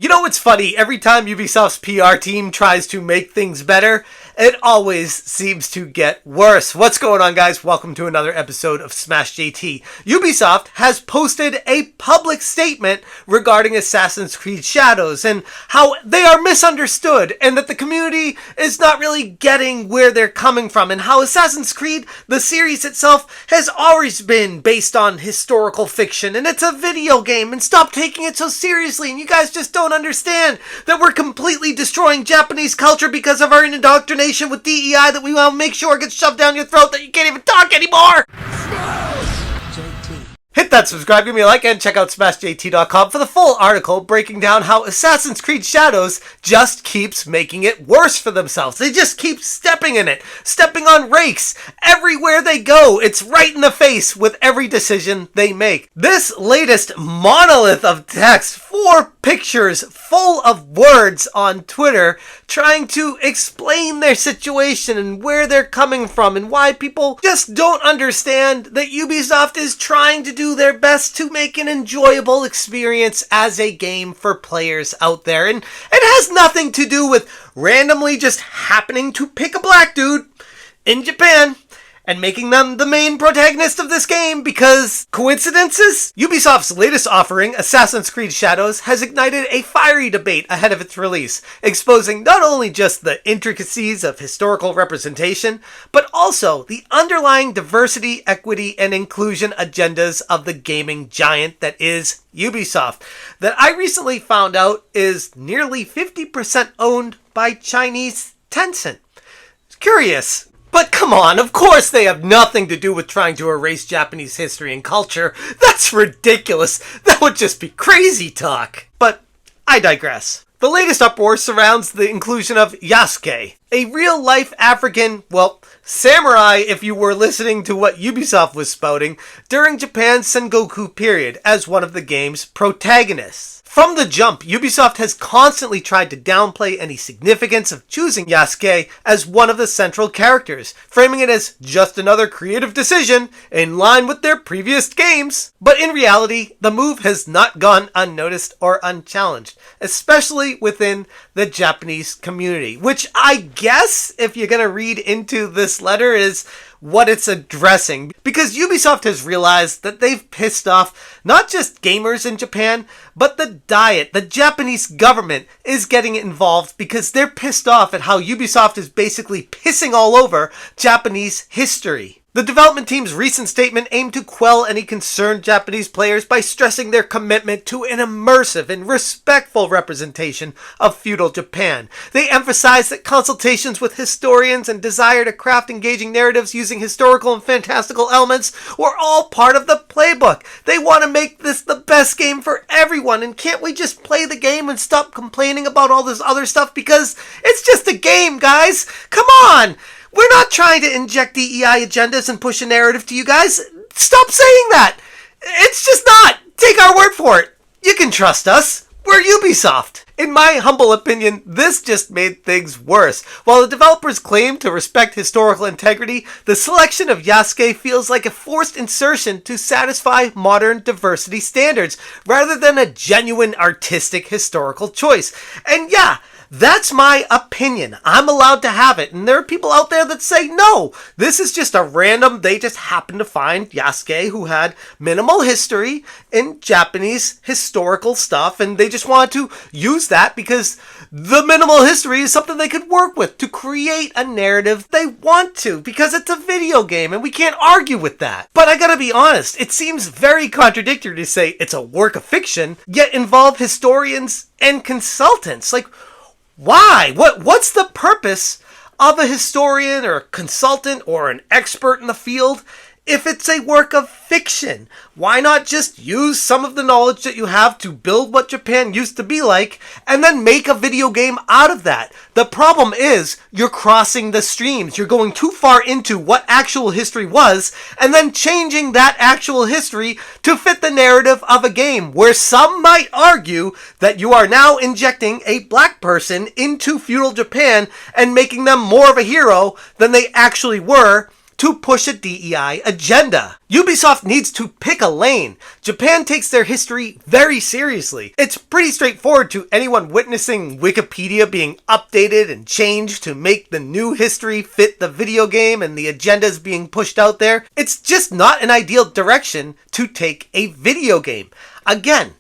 You know what's funny? Every time Ubisoft's PR team tries to make things better, it always seems to get worse. What's going on, guys? Welcome to another episode of Smash JT. Ubisoft has posted a public statement regarding Assassin's Creed Shadows and how they are misunderstood and that the community is not really getting where they're coming from, and how Assassin's Creed, the series itself, has always been based on historical fiction and it's a video game, and stop taking it so seriously, and you guys just don't understand that we're completely destroying Japanese culture because of our indoctrination with DEI that we want to make sure gets shoved down your throat that you can't even talk anymore! Hit that subscribe, give me a like, and check out SmashJT.com for the full article breaking down how Assassin's Creed Shadows just keeps making it worse for themselves. They just keep stepping in it, stepping on rakes. Everywhere they go, it's right in the face with every decision they make. This latest monolith of text, 4 pictures full of words on Twitter trying to explain their situation and where they're coming from and why people just don't understand that Ubisoft is trying to do their best to make an enjoyable experience as a game for players out there. And it has nothing to do with randomly just happening to pick a black dude in Japan and making them the main protagonist of this game because coincidences? Ubisoft's latest offering, Assassin's Creed Shadows, has ignited a fiery debate ahead of its release, exposing not only just the intricacies of historical representation, but also the underlying diversity, equity, and inclusion agendas of the gaming giant that is Ubisoft, that I recently found out is nearly 50% owned by Chinese Tencent. It's curious. But come on, of course they have nothing to do with trying to erase Japanese history and culture. That's ridiculous. That would just be crazy talk. But I digress. The latest uproar surrounds the inclusion of Yasuke, a real-life African, samurai if you were listening to what Ubisoft was spouting, during Japan's Sengoku period as one of the game's protagonists. From the jump, Ubisoft has constantly tried to downplay any significance of choosing Yasuke as one of the central characters, framing it as just another creative decision in line with their previous games. But in reality, the move has not gone unnoticed or unchallenged, especially within the Japanese community, which I guess, if you're going to read into this letter, is what it's addressing, because Ubisoft has realized that they've pissed off not just gamers in Japan, but the Diet. The Japanese government is getting involved because they're pissed off at how Ubisoft is basically pissing all over Japanese history. The development team's recent statement aimed to quell any concerned Japanese players by stressing their commitment to an immersive and respectful representation of feudal Japan. They emphasized that consultations with historians and desire to craft engaging narratives using historical and fantastical elements were all part of the playbook. They want to make this the best game for everyone, and can't we just play the game and stop complaining about all this other stuff, because it's just a game, guys? Come on! We're not trying to inject DEI agendas and push a narrative to you guys. Stop saying that. It's just not. Take our word for it. You can trust us. We're Ubisoft. In my humble opinion, this just made things worse. While the developers claim to respect historical integrity, the selection of Yasuke feels like a forced insertion to satisfy modern diversity standards, rather than a genuine artistic historical choice. And yeah, that's my opinion. I'm allowed to have it. And there are people out there that say, no, this is just a random, they just happened to find Yasuke who had minimal history in Japanese historical stuff, and they just wanted to use that because the minimal history is something they could work with to create a narrative they want to, because it's a video game and we can't argue with that. But I gotta be honest, it seems very contradictory to say it's a work of fiction, yet involve historians and consultants. Like, why? What's the purpose of a historian or a consultant or an expert in the field if it's a work of fiction? Why not just use some of the knowledge that you have to build what Japan used to be like and then make a video game out of that? The problem is you're crossing the streams. You're going too far into what actual history was and then changing that actual history to fit the narrative of a game, where some might argue that you are now injecting a black person into feudal Japan and making them more of a hero than they actually were to push a DEI agenda. Ubisoft needs to pick a lane. Japan takes their history very seriously. It's pretty straightforward to anyone witnessing Wikipedia being updated and changed to make the new history fit the video game and the agendas being pushed out there. It's just not an ideal direction to take a video game. Again,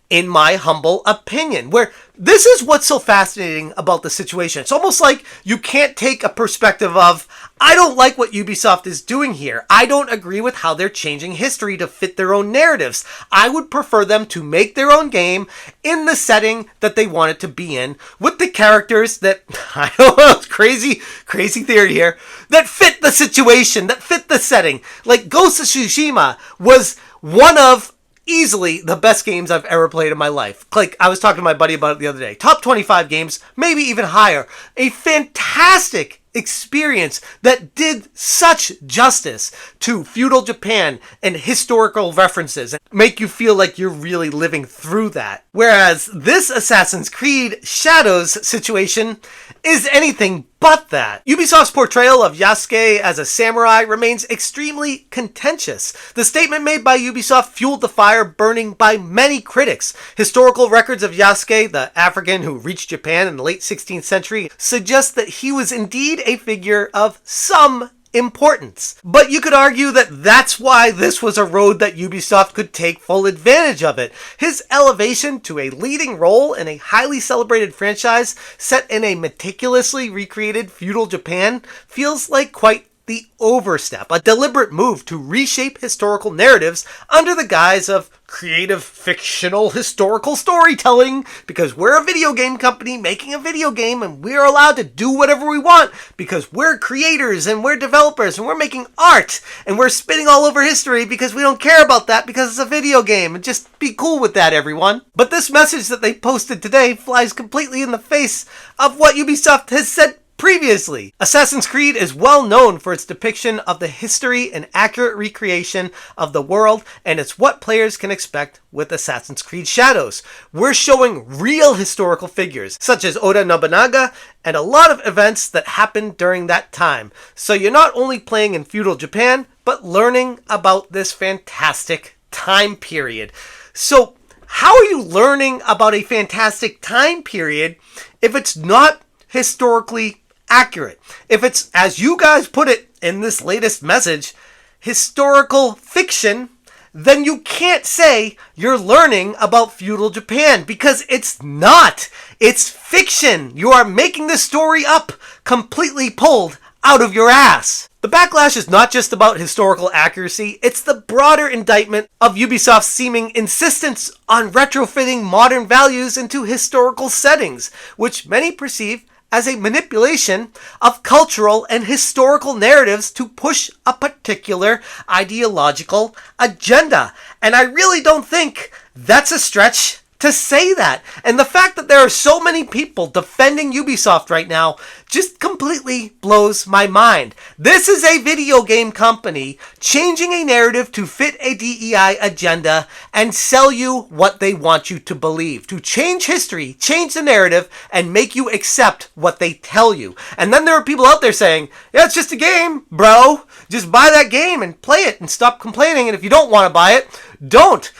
in my humble opinion, where this is what's so fascinating about the situation. It's almost like you can't take a perspective of, I don't like what Ubisoft is doing here. I don't agree with how they're changing history to fit their own narratives. I would prefer them to make their own game in the setting that they want it to be in, with the characters that, I don't know, crazy theory here, that fit the situation, that fit the setting. Like Ghost of Tsushima was one of easily the best games I've ever played in my life. Like, I was talking to my buddy about it the other day. Top 25 games, maybe even higher. A fantastic experience that did such justice to feudal Japan and historical references and make you feel like you're really living through that. Whereas this Assassin's Creed Shadows situation is anything but that. Ubisoft's portrayal of Yasuke as a samurai remains extremely contentious. The statement made by Ubisoft fueled the fire burning by many critics. Historical records of Yasuke, the African who reached Japan in the late 16th century, suggest that he was indeed a figure of some importance. But you could argue that that's why this was a road that Ubisoft could take full advantage of it. His elevation to a leading role in a highly celebrated franchise set in a meticulously recreated feudal Japan feels like quite the overstep, a deliberate move to reshape historical narratives under the guise of creative fictional historical storytelling, because we're a video game company making a video game and we're allowed to do whatever we want because we're creators and we're developers and we're making art and we're spitting all over history because we don't care about that because it's a video game, and just be cool with that, everyone. But this message that they posted today flies completely in the face of what Ubisoft has said previously. Assassin's Creed is well known for its depiction of the history and accurate recreation of the world, and it's what players can expect with Assassin's Creed Shadows. We're showing real historical figures, such as Oda Nobunaga, and a lot of events that happened during that time. So you're not only playing in feudal Japan, but learning about this fantastic time period. So how are you learning about a fantastic time period if it's not historically accurate? If it's, as you guys put it in this latest message, historical fiction, then you can't say you're learning about feudal Japan, because it's not. It's fiction. You are making the story up, completely pulled out of your ass. The backlash is not just about historical accuracy, it's the broader indictment of Ubisoft's seeming insistence on retrofitting modern values into historical settings, which many perceive as a manipulation of cultural and historical narratives to push a particular ideological agenda. And I really don't think that's a stretch to say that. And the fact that there are so many people defending Ubisoft right now just completely blows my mind. This is a video game company changing a narrative to fit a DEI agenda and sell you what they want you to believe. To change history, change the narrative, and make you accept what they tell you. And then there are people out there saying, yeah, it's just a game, bro. Just buy that game and play it and stop complaining. And if you don't want to buy it, don't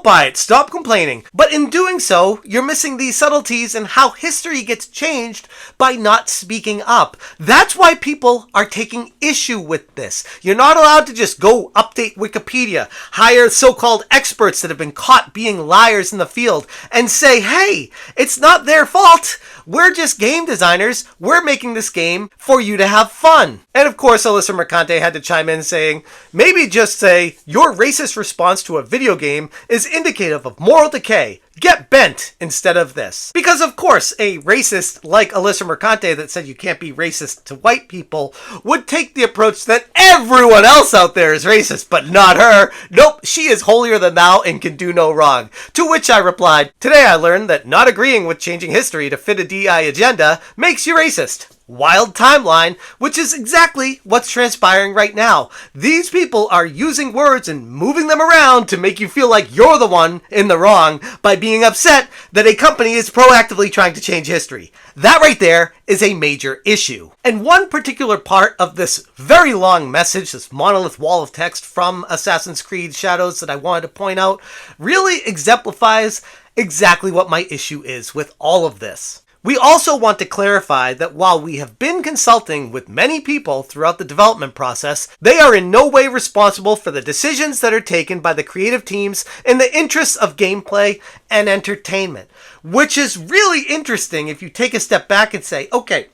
buy it. Stop complaining. But in doing so, you're missing these subtleties in how history gets changed by not speaking up. That's why people are taking issue with this. You're not allowed to just go update Wikipedia, hire so-called experts that have been caught being liars in the field, and say, hey, it's not their fault. We're just game designers. We're making this game for you to have fun. And of course, Alyssa Mercante had to chime in saying, maybe just say, your racist response to a video game is indicative of moral decay. Get bent instead of this. Because of course, a racist like Alyssa Mercante that said you can't be racist to white people would take the approach that everyone else out there is racist, but not her. Nope, she is holier than thou and can do no wrong. To which I replied, today I learned that not agreeing with changing history to fit a DI agenda makes you racist. wild timeline, which is exactly what's transpiring right now. These people are using words and moving them around to make you feel like you're the one in the wrong by being upset that a company is proactively trying to change history. That right there is a major issue. And one particular part of this very long message, this monolith wall of text from Assassin's Creed Shadows that I wanted to point out, really exemplifies exactly what my issue is with all of this. We also want to clarify that while we have been consulting with many people throughout the development process, they are in no way responsible for the decisions that are taken by the creative teams in the interests of gameplay and entertainment. Which is really interesting if you take a step back and say, okay,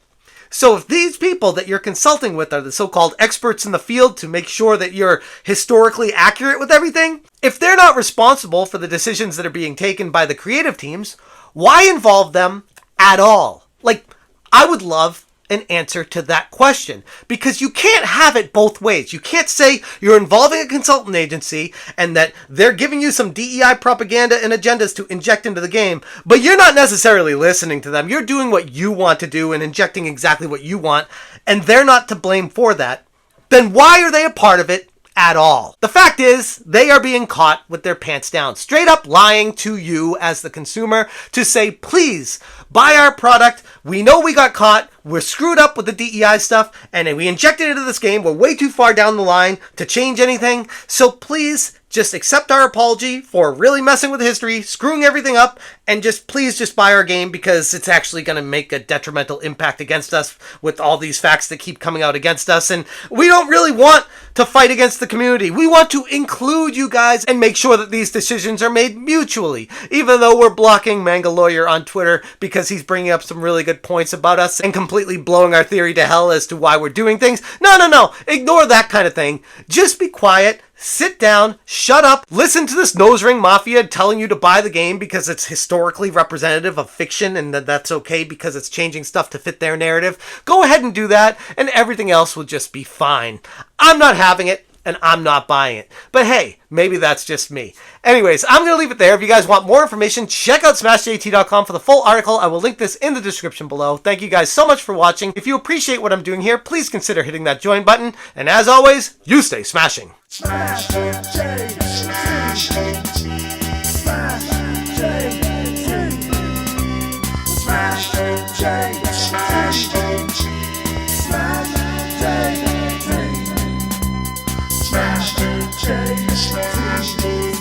so if these people that you're consulting with are the so-called experts in the field to make sure that you're historically accurate with everything, if they're not responsible for the decisions that are being taken by the creative teams, why involve them at all? Like, I would love an answer to that question, because you can't have it both ways. You can't say you're involving a consultant agency and that they're giving you some DEI propaganda and agendas to inject into the game, but you're not necessarily listening to them. You're doing what you want to do and injecting exactly what you want, and they're not to blame for that. Then why are they a part of it at all? The fact is, they are being caught with their pants down, straight up lying to you as the consumer to say, please buy our product. We know we got caught. We're screwed up with the DEI stuff, and we injected it into this game. We're way too far down the line to change anything. So please just accept our apology for really messing with history, screwing everything up, and please just buy our game, because it's actually going to make a detrimental impact against us with all these facts that keep coming out against us. And we don't really want to fight against the community. We want to include you guys and make sure that these decisions are made mutually, even though we're blocking Manga Lawyer on Twitter because he's bringing up some really good points about us and completely blowing our theory to hell as to why we're doing things. No. Ignore that kind of thing. Just be quiet. Sit down, shut up, listen to this nose ring mafia telling you to buy the game because it's historically representative of fiction and that's okay because it's changing stuff to fit their narrative. Go ahead and do that, and everything else will just be fine. I'm not having it, and I'm not buying it. But hey, maybe that's just me. Anyways, I'm going to leave it there. If you guys want more information, check out smashjt.com for the full article. I will link this in the description below. Thank you guys so much for watching. If you appreciate what I'm doing here, please consider hitting that join button. And as always, you stay smashing. Smash JT. Smash JT. Smash JT. Smash JT. Smash JT. Smash JT. Smash JT.